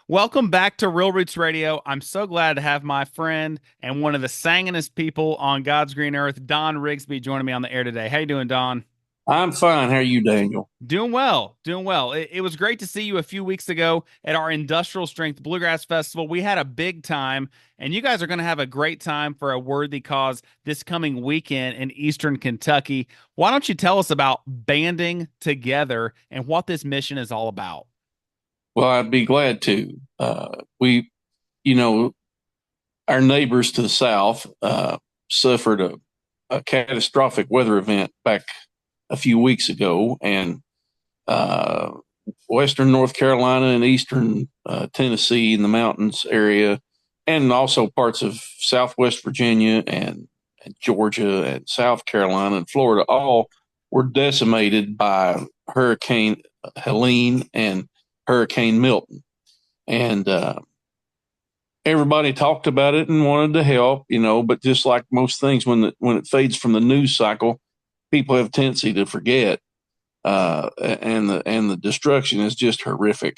Welcome back to Real Roots Radio. I'm so glad to have my friend and one of the sanguinest people on God's green earth, Don Rigsby, joining me on the air today. How you doing, Don? I'm fine. How are you, Daniel? Doing well, doing well. It was great to see you a few weeks ago at our Industrial Strength Bluegrass Festival. We had a big time, and you guys are going to have a great time for a worthy cause this coming weekend in Eastern Kentucky. Why don't you tell us about banding together and what this mission is all about? Well, I'd be glad to. We, you know, our neighbors to the south suffered a catastrophic weather event back a few weeks ago, and uh, western North Carolina and eastern Tennessee in the mountains area, and also parts of Southwest Virginia and Georgia and South Carolina and Florida all were decimated by Hurricane Helene and Hurricane Milton. And everybody talked about it and wanted to help, but just like most things, when it fades from the news cycle, people have a tendency to forget. And the destruction is just horrific.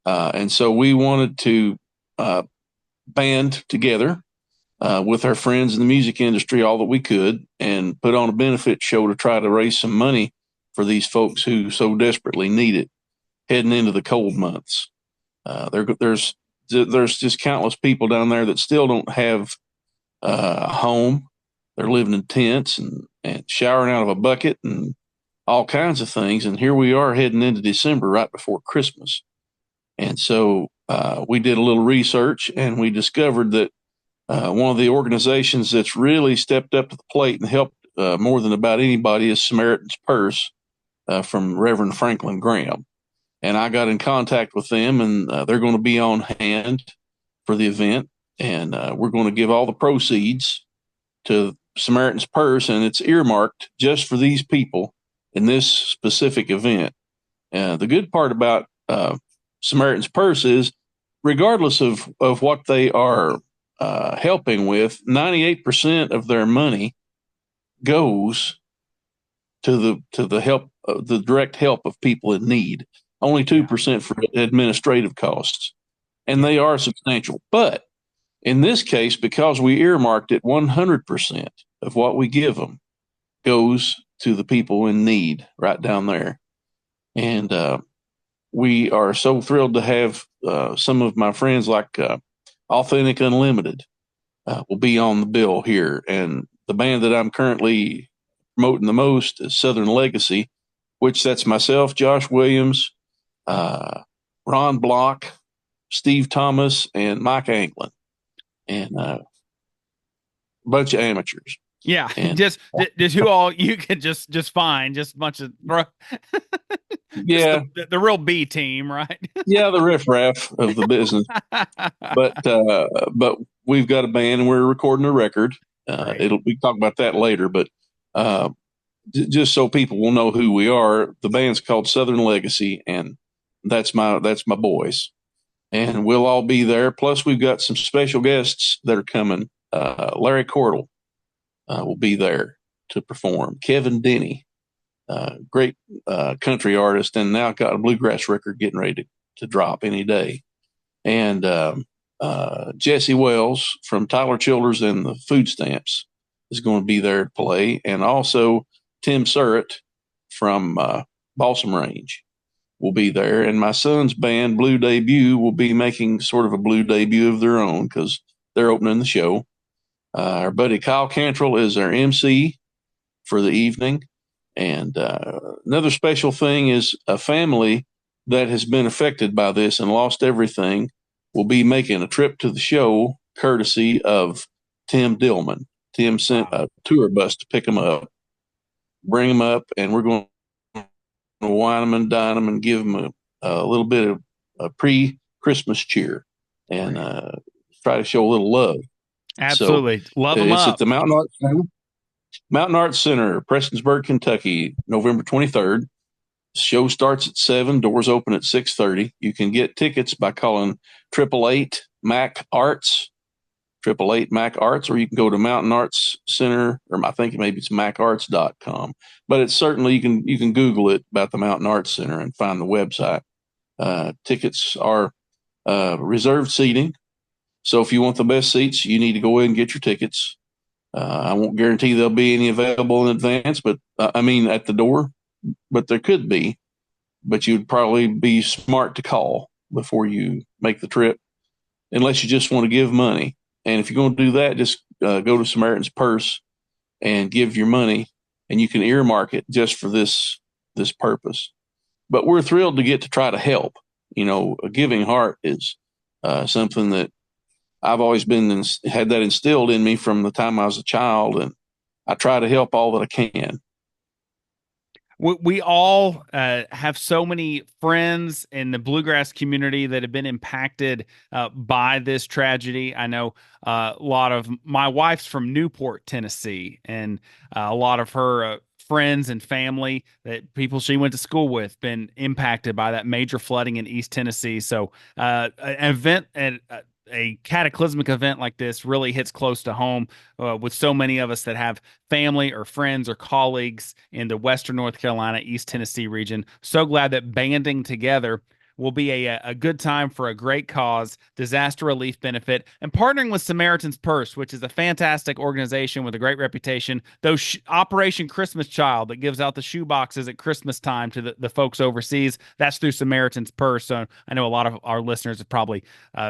And so we wanted to uh, band together with our friends in the music industry all that we could and put on a benefit show to try to raise some money for these folks who so desperately need it heading into the cold months. There's just countless people down there that still don't have a home. They're living in tents and showering out of a bucket and all kinds of things. And here we are heading into December right before Christmas. And so we did a little research and we discovered that one of the organizations that's really stepped up to the plate and helped more than about anybody is Samaritan's Purse from Reverend Franklin Graham. And I got in contact with them, and they're going to be on hand for the event. And we're going to give all the proceeds to Samaritan's Purse, and it's earmarked just for these people in this specific event. The good part about Samaritan's Purse is, regardless of what they are helping with, 98% of their money goes to the help, the direct help of people in need. Only Yeah. 2% for administrative costs, and Yeah. they are substantial. But in this case, because we earmarked it, 100% of what we give them goes to the people in need right down there. And we are so thrilled to have some of my friends like Authentic Unlimited will be on the bill here. And the band that I'm currently promoting the most is Southern Legacy, which that's myself, Josh Williams, Ron Block, Steve Thomas, and Mike Anglin, and a bunch of amateurs. Yeah, And just who all you could just find, just a bunch of just yeah, the real B team, right? yeah, the riffraff of the business. But we've got a band and we're recording a record. Great. It'll we talk about that later, but uh, just so people will know who we are, the band's called Southern Legacy, and that's my boys, and we'll all be there. Plus, we've got some special guests that are coming. Larry Cordell will be there to perform. Kevin Denny, great country artist, and now got a bluegrass record getting ready to drop any day. And Jesse Wells from Tyler Childers and the Food Stamps is going to be there to play, and also Tim Surratt from Balsam Range will be there. And my son's band, Blue Debut, will be making sort of a blue debut of their own because they're opening the show. Our buddy Kyle Cantrell is our MC for the evening. And another special thing is a family that has been affected by this and lost everything will be making a trip to the show courtesy of Tim Dillman. Tim sent Wow. a tour bus to pick them up, bring them up, and we're going to wine them and dine them and give them a little bit of a pre-Christmas cheer and Great. try to show a little love. So Absolutely. Love them it's at up. the Mountain Arts Center, Prestonsburg, Kentucky, November 23rd. Show starts at 7, doors open at 6:30. You can get tickets by calling 888 Mac Arts, 888 Mac Arts, or you can go to Mountain Arts Center, or I think maybe it's macarts.com. But it's certainly you can Google it about the Mountain Arts Center and find the website. Tickets are reserved seating. So if you want the best seats, you need to go ahead and get your tickets. I won't guarantee there'll be any available in advance, but I mean at the door, but there could be. But you'd probably be smart to call before you make the trip, unless you just want to give money. And if you're going to do that, just go to Samaritan's Purse and give your money, and you can earmark it just for this purpose. But we're thrilled to get to try to help. You know, a giving heart is something that I've always had that instilled in me from the time I was a child, and I try to help all that I can. We all have so many friends in the bluegrass community that have been impacted by this tragedy. I know a lot of my wife's from Newport, Tennessee, and a lot of her friends and family that people she went to school with been impacted by that major flooding in East Tennessee. So an event and a cataclysmic event like this really hits close to home with so many of us that have family or friends or colleagues in the Western North Carolina, East Tennessee region. So glad that banding together will be a good time for a great cause, disaster relief benefit, and partnering with Samaritan's Purse, which is a fantastic organization with a great reputation. Those Operation Christmas Child that gives out the shoe boxes at Christmas time to the folks overseas, that's through Samaritan's Purse. So I know a lot of our listeners have probably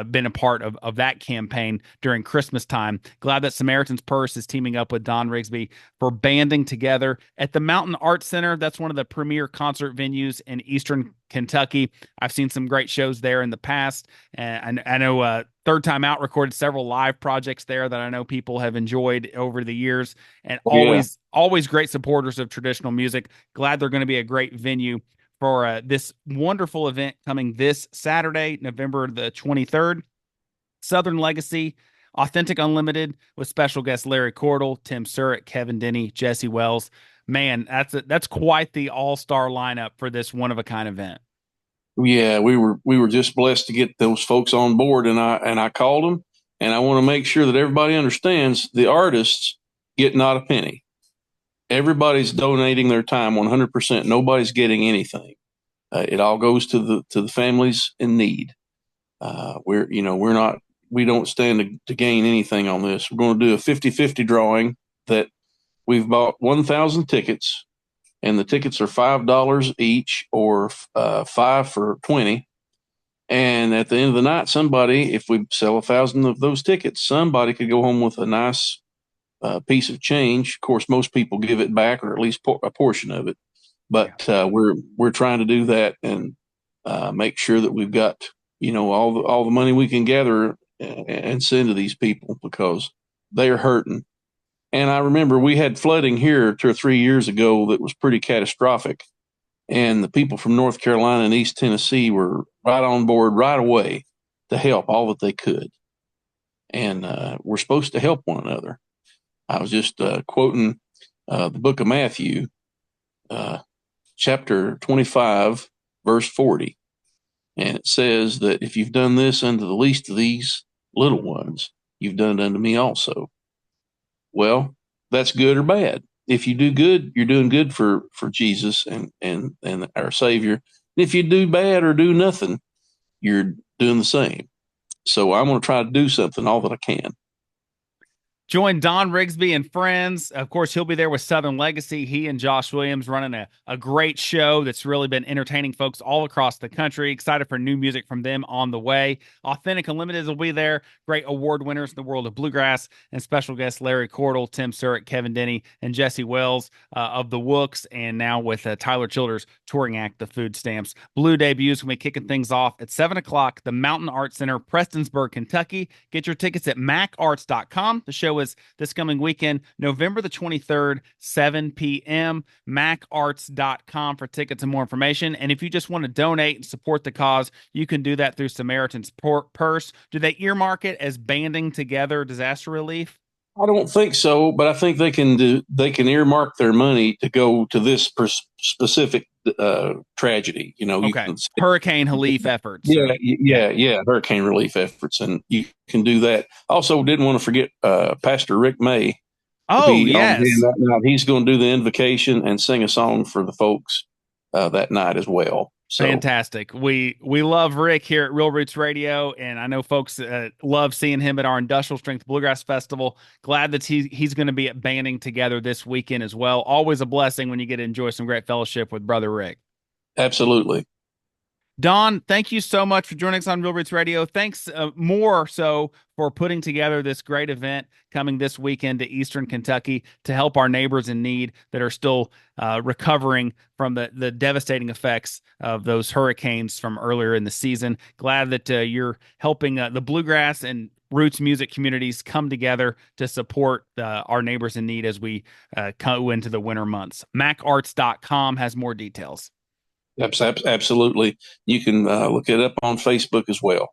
been a part of that campaign during Christmas time. Glad that Samaritan's Purse is teaming up with Don Rigsby for banding together at the Mountain Arts Center. That's one of the premier concert venues in Eastern Kentucky. I've seen some great shows there in the past, and I know Third Time Out recorded several live projects there that I know people have enjoyed over the years, and Yeah. always great supporters of traditional music. Glad they're going to be a great venue for this wonderful event coming this Saturday, November the 23rd. Southern Legacy, Authentic Unlimited with special guests Larry Cordell, Tim Surratt, Kevin Denny, Jesse Wells. Man, that's quite the all-star lineup for this one-of-a-kind event. Yeah, we were just blessed to get those folks on board, and I called them, and I want to make sure that everybody understands the artists get not a penny. Everybody's donating their time 100%. Nobody's getting anything. It all goes to the families in need. We don't stand to gain anything on this. We're going to do a 50-50 drawing that we've bought 1,000 tickets, and the tickets are $5 each, or five for 20. And at the end of the night, somebody, if we sell 1,000 of those tickets, somebody could go home with a nice piece of change. Of course, most people give it back, or at least a portion of it. But we're trying to do that and make sure that we've got all the money we can gather and send to these people, because they are hurting. And I remember we had flooding here 2 or 3 years ago that was pretty catastrophic. And the people from North Carolina and East Tennessee were right on board right away to help all that they could. And we're supposed to help one another. I was just quoting the book of Matthew, chapter 25, verse 40. And it says that if you've done this unto the least of these little ones, you've done it unto me also. Well, that's good or bad. If you do good, you're doing good for Jesus and our Savior. And if you do bad or do nothing, you're doing the same. So I'm going to try to do something, all that I can. Join Don Rigsby and friends. Of course, he'll be there with Southern Legacy. He and Josh Williams running a great show that's really been entertaining folks all across the country. Excited for new music from them on the way. Authentic Unlimited will be there. Great award winners in the world of bluegrass, and special guests Larry Cordell, Tim Surratt, Kevin Denny, and Jesse Wells of the Wooks, and now with Tyler Childers touring act, the Food Stamps. Blue debuts will be kicking things off at 7 o'clock, the Mountain Arts Center, Prestonsburg, Kentucky. Get your tickets at macarts.com. The show is this coming weekend, November the 23rd, 7 p.m. macarts.com for tickets and more information. And if you just want to donate and support the cause, you can do that through Samaritan's Purse. Do they earmark it as banding together disaster relief? I don't think so, but I think they can earmark their money to go to this specific tragedy. Okay. Hurricane relief efforts. Yeah. Hurricane relief efforts, and you can do that. Also, didn't want to forget Pastor Rick May. Oh, yes. That night. He's going to do the invocation and sing a song for the folks that night as well. So Fantastic. We love Rick here at Real Roots Radio, and I know folks love seeing him at our Industrial Strength Bluegrass Festival. Glad that he's going to be at banding together this weekend as well. Always a blessing when you get to enjoy some great fellowship with Brother Rick. absolutely. Don, thank you so much for joining us on Real Roots Radio. Thanks more so for putting together this great event coming this weekend to Eastern Kentucky to help our neighbors in need that are still recovering from the devastating effects of those hurricanes from earlier in the season. Glad that you're helping the bluegrass and roots music communities come together to support our neighbors in need as we go into the winter months. MacArts.com has more details. Absolutely. You can look it up on Facebook as well.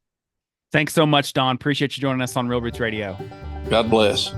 Thanks so much, Don. Appreciate you joining us on Real Roots Radio. God bless.